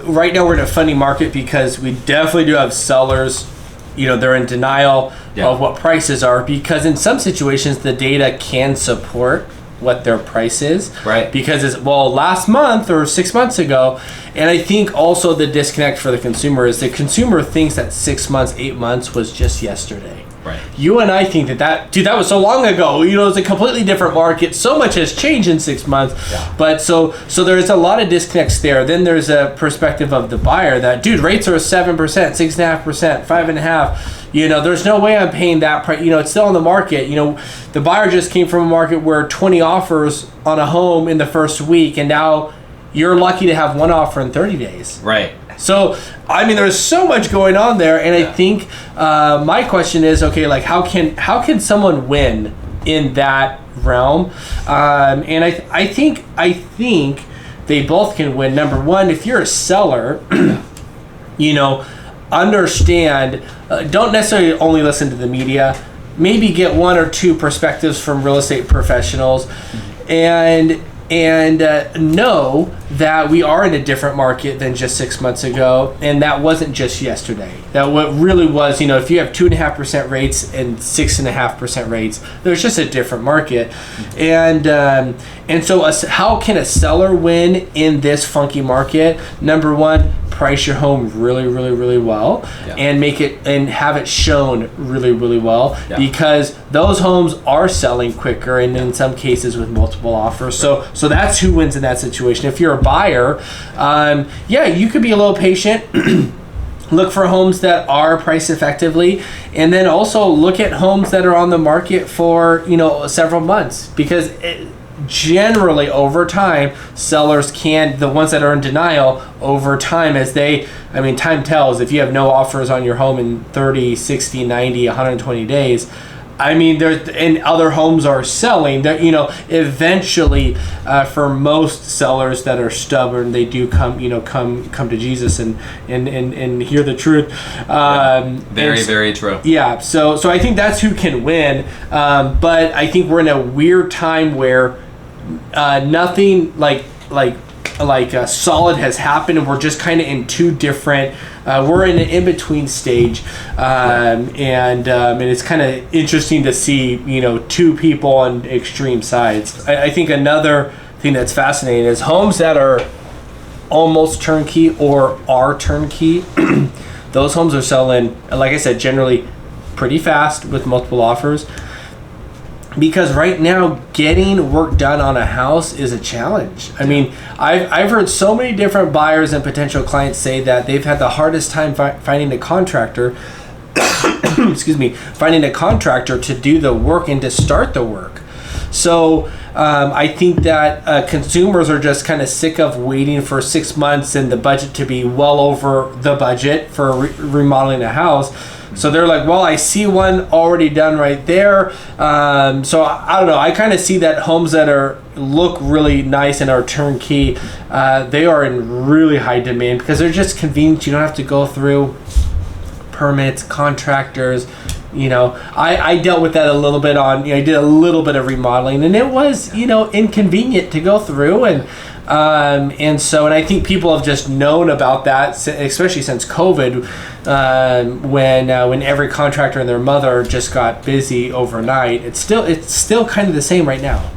right now we're in a funny market because we definitely do have sellers, they're in denial of what prices are, because in some situations the data can support what their price is, right? Because it's last month or 6 months ago. And I think also the disconnect for the consumer is the consumer thinks that 6 months, 8 months was just yesterday. Right. You and I think that was so long ago. It's a completely different market. So much has changed in 6 months. Yeah. But so there's a lot of disconnects there. Then there's a perspective of the buyer that, rates are 7%, 6.5%, 5.5%. There's no way I'm paying that price. It's still on the market. The buyer just came from a market where 20 offers on a home in the first week, and now you're lucky to have one offer in 30 days. Right. So, there's so much going on there, and I think my question is, okay, like how can someone win in that realm? And I think they both can win. Number one, if you're a seller, understand, don't necessarily only listen to the media. Maybe get one or two perspectives from real estate professionals, and know that we are in a different market than just 6 months ago, and that wasn't just yesterday. That what really was, if you have 2.5% rates and 6.5% rates, there's just a different market, and so how can a seller win in this funky market? Number one, price your home really, really, really well, and make it and have it shown really, really well, because those homes are selling quicker, and in some cases with multiple offers. So that's who wins in that situation. If you're a buyer, you could be a little patient. Look for homes that are priced effectively, and then also look at homes that are on the market for several months, because generally over time sellers the ones that are in denial over time, time tells. If you have no offers on your home in 30, 60, 90, 120 days, and other homes are selling, that eventually for most sellers that are stubborn, they do come to Jesus and hear the truth. Very true. Yeah, so I think that's who can win, but I think we're in a weird time where nothing like solid has happened, and we're just kind of in two different. We're in an in-between stage, and it's kind of interesting to see two people on extreme sides. I think another thing that's fascinating is homes that are almost turnkey or are turnkey. Those homes are selling, like I said, generally pretty fast with multiple offers. Because right now, getting work done on a house is a challenge. I've heard so many different buyers and potential clients say that they've had the hardest time finding a contractor. Finding a contractor to do the work and to start the work. So I think that consumers are just kind of sick of waiting for 6 months and the budget to be well over the budget for remodeling a house. So they're like, I see one already done right there. So I don't know. I kind of see that homes that look really nice and are turnkey, they are in really high demand because they're just convenient. You don't have to go through permits, contractors. I dealt with that a little bit I did a little bit of remodeling, and it was, inconvenient to go through, and I think people have just known about that, especially since COVID, when every contractor and their mother just got busy overnight. It's still kind of the same right now.